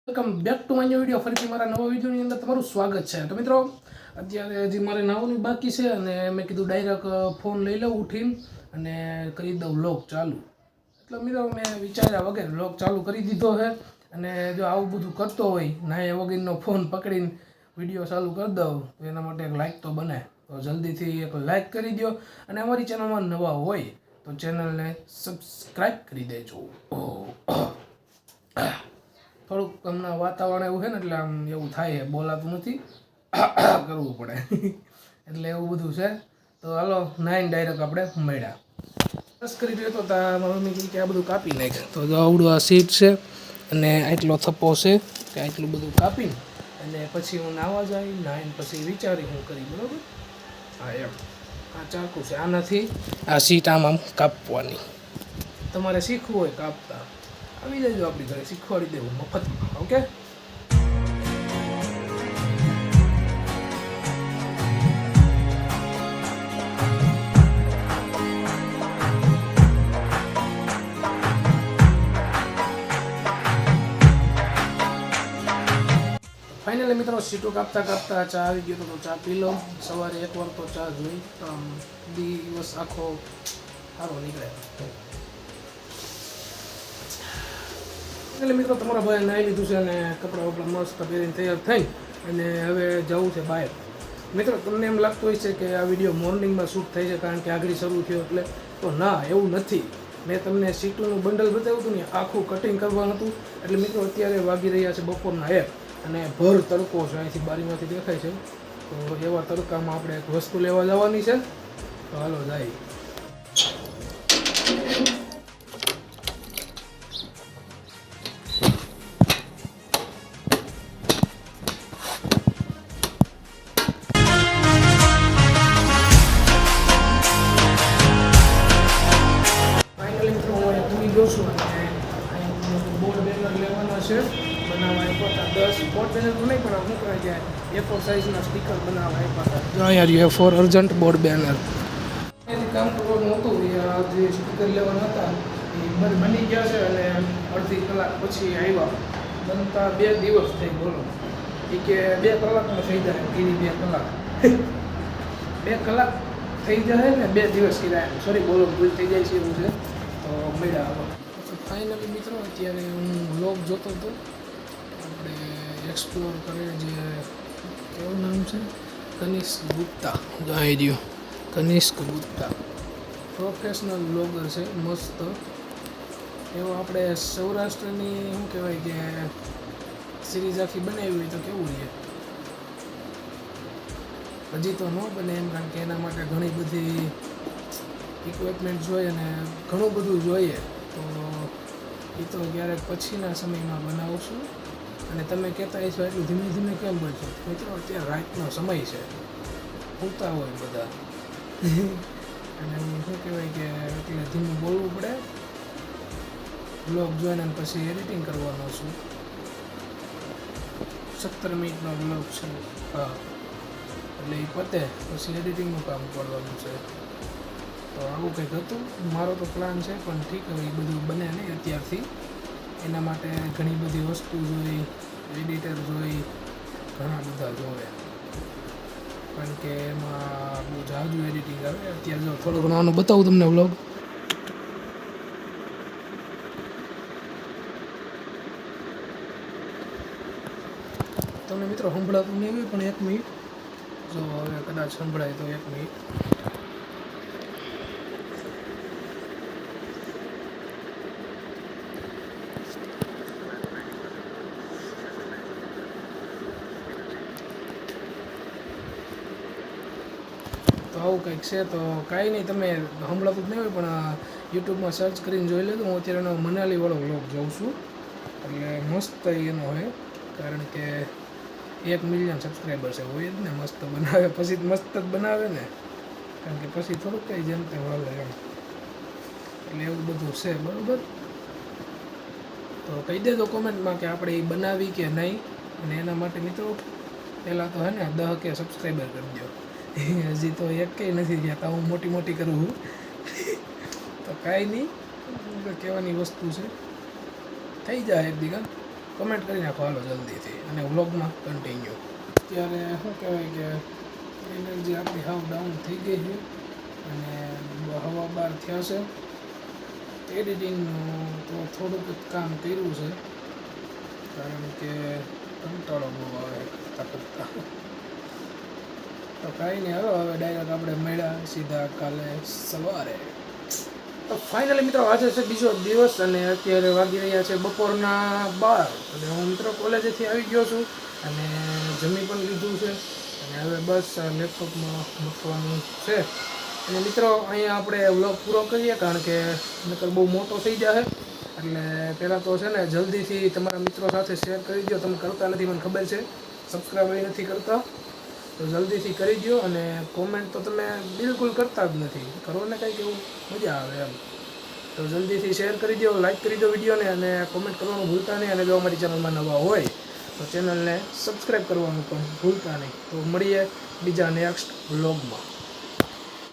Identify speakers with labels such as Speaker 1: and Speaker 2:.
Speaker 1: Welcome back to my video. ફરીથી મારા નવા વિડીયોની અંદર તમારું સ્વાગત છે. તો મિત્રો, અત્યારે હજી મારે નાવાનું બાકી છે અને મેં કીધું ડાયરેક્ટ ફોન લઈ લઉં ઉઠીને અને કરી દઉં વ્લોગ ચાલુ. એટલે મિત્રો મેં વિચાર્યા વગર વ્લોગ ચાલુ કરી દીધો છે. અને જો આવું બધું કરતો હોય નાયા વગરનો ફોન પકડીને વિડીયો ચાલુ કરી દઉં તો એના માટે એક લાઇક તો બને. તો જલ્દીથી એક લાઇક કરી દો અને અમારી ચેનલમાં નવા હોય તો ચેનલને સબસ્ક્રાઈબ કરી દેજો. થોડુંક હમણાં વાતાવરણ એવું છે ને એટલે આમ એવું થાય, બોલાતું નથી, કરવું પડે એટલે એવું બધું છે. તો હાલો નાઈન ડાયરેક્ટ આપણે મળ્યા. બસ કરી રહ્યો તો મારી મમ્મી કહે કે આ બધું કાપી નાખ. તો આવડું આ સીટ છે અને આટલો થપ્પો છે કે આટલું બધું કાપીને અને પછી હું નાવા જાય, નાઈને પછી વિચારી હું કરી, બરાબર? હા એમ આ ચાકુ છે, આનાથી આ સીટ આમ કાપવાની. તમારે શીખવું હોય કાપતા આવી જજો આપણી ઘરે, શીખવાડી દેવું મફતમાં. ઓકે, ફાઇનલી મિત્રો સીટો કાપતા કાપતા ચા આવી ગયો તો ચા પી લો. સવારે એકવાર તો ચા જોઈ તો આમ દિવસ આખો સારો નીકળે. એટલે મિત્રો તમારા ભાઈ નાહી લીધું છે અને કપડાં વપડા મસ્ત પહેરીને તૈયાર થઈ અને હવે જવું છે બહાર. મિત્રો તમને એમ લાગતું હોય છે કે આ વિડીયો મોર્નિંગમાં શૂટ થઈ છે કારણ કે આગળ શરૂ થયો એટલે, તો ના, એવું નથી. મેં તમને સીટોનું બંડલ બતાવ્યું હતું ને, આખું કટિંગ કરવાનું હતું. એટલે મિત્રો અત્યારે વાગી રહ્યા છે બપોરના 1 અને ભર તડકો છે, અહીંથી બારીમાંથી દેખાય છે. તો એવા તડકામાં આપણે એક વસ્તુ લેવા જવાની છે. તો હાલો જાય. જોશું અને બોર્ડ બેનર લેવાના છે બનાવવા આપ્યા હતા. 10 બોર્ડ બેનર તો નહીં પણ શું કહેવાય કે A4 સાઇઝના સ્ટીકર બનાવવા આપ્યા હતા. જો અહીંયા A4 અર્જન્ટ બોર્ડ બેનર એથી કામ કરવાનું હતું. જે સ્ટીકર લેવાના હતા એ બની ગયા છે અને અડધી કલાક પછી આવ્યા. બનતા 2 દિવસ થઈ. બોલો, એ કે 2 કલાકમાં થઈ જાય. કીધી 2 કલાક 2 કલાક થઈ જાય ને 2 દિવસ કીધા. સોરી, બોલો, ભૂલ થઈ જાય છે એવું છે. તો મળ્યા હવે. ફાઇનલી મિત્રો અત્યારે હું વ્લોગ જોતો હતો. આપણે એક્સપ્લોર કરે જે કેવું નામ છે, કનિષ્ક ગુપ્તા. આવી રહ્યું કનિષ્ક ગુપ્તા, પ્રોફેશનલ વ્લોગર છે, મસ્ત એવો. આપણે સૌરાષ્ટ્રની શું કહેવાય કે સિરીઝ આખી બનાવી હોય તો કેવું રહે. હજી તો ન બને એમ, કારણ કે એના માટે ઘણી બધી ઇક્વિપમેન્ટ જોઈએ અને ઘણું બધું જોઈએ. તો એ તો ક્યારેક પછીના સમયમાં બનાવશું. અને તમે કહેતા હશો એટલું ધીમે ધીમે કેમ બોલશો? મિત્રો અત્યારે રાતનો સમય છે, પૂરતા હોય બધા અને શું કહેવાય કે એટલે ધીમું બોલવું પડે. બ્લોગ જોઈને પછી એડિટિંગ કરવાનો છું. 17 મિનિટનો બ્લોગ છે. હા, એટલે એ પતે પછી એડિટિંગનું કામ કરવાનું છે. તો આવું કંઈક હતું મારો તો પ્લાન છે. પણ ઠીક, હવે એ બધું બને નહીં અત્યારથી. એના માટે ઘણી બધી વસ્તુ જોઈ, એડિટર જોઈ, ઘણા બધા જોવે, કારણ કે એમાં બહુ જાજુ એડિટિંગ આવે. અત્યારે જો થોડું ઘણું આનું બતાવું તમને વ્લોગ. તમને મિત્રો સંભળાતું નહીં હોય પણ 1 મિનિટ જો, હવે કદાચ સંભળાય તો 1 મિનિટ. તો આવું કંઈક છે. તો કાંઈ નહીં, તમે સંભળાતું જ નહીં હોય પણ યુટ્યુબમાં સર્ચ કરીને જોઈ લેજો. હું અત્યારે એનો મનાલીવાળો વ્લોગ જોઉં છું. એટલે મસ્ત એનો હોય, કારણ કે 1 મિલિયન સબસ્ક્રાઈબર છે. હોય જ ને, મસ્ત બનાવે પછી મસ્ત જ બનાવે ને, કારણ કે પછી થોડુંક કંઈ જેમ તેમ હાલે એમ. એટલે એવું બધું છે, બરાબર? તો કહી દેજો કોમેન્ટમાં કે આપણે એ બનાવી કે નહીં. અને એના માટે મિત્રો પહેલાં તો હે ને 10 કે સબસ્ક્રાઈબર કરી દો. હજી તો 1 કંઈ નથી થયા, તો હું મોટી મોટી કરું છું. તો કાંઈ નહીં, કહેવાની વસ્તુ છે, થઈ જાય એક દીકરા. કમેન્ટ કરી નાખો હાલો જલ્દીથી, અને વ્લોગમાં કન્ટિન્યુ. અત્યારે શું કહેવાય કે એનર્જી આપણી હાવ ડાઉન થઈ ગઈ છે, અને હવા બહાર થયા છે. એડિટિંગનું તો થોડુંક જ કામ કર્યું છે, કારણ કે કંટાળો બહુ આવે કરતાં. તો કાંઈ નહીં, હવે ડાયરેક્ટ આપણે મળ્યા સીધા કાલે સવારે. તો ફાઇનલી મિત્રો આજે છે બીજો દિવસ, અને અત્યારે વાગી રહ્યા છે બપોરના 12, અને હું મિત્રો કોલેજેથી આવી ગયો છું, અને જમી પણ લીધું છે, અને હવે બસ લેપટોપમાં મૂકવાનું છે. અને મિત્રો અહીંયા આપણે વ્લોગ પૂરો કરીએ, કારણ કે નકર બહુ મોટો થઈ જાય. એટલે પહેલાં તો છે ને જલ્દીથી તમારા મિત્રો સાથે શેર કરી દો. તમે કરતા નથી મને ખબર છે, સબસ્ક્રાઈબ નથી કરતા, તો જલ્દીથી કરી દો. અને કોમેન્ટ તો તમે બિલકુલ કરતા જ નથી, કરો ને કંઈક એવું મજા આવે એમ. તો જલ્દીથી શેર કરી દો, લાઈક કરી દો વિડીયોને, અને કોમેન્ટ કરવાનું ભૂલતા નહીં. અને જો અમારી ચેનલમાં નવા હોય તો ચેનલને સબસ્ક્રાઈબ કરવાનું પણ ભૂલતા નહીં. તો મળીએ બીજા નેક્સ્ટ વ્લોગમાં.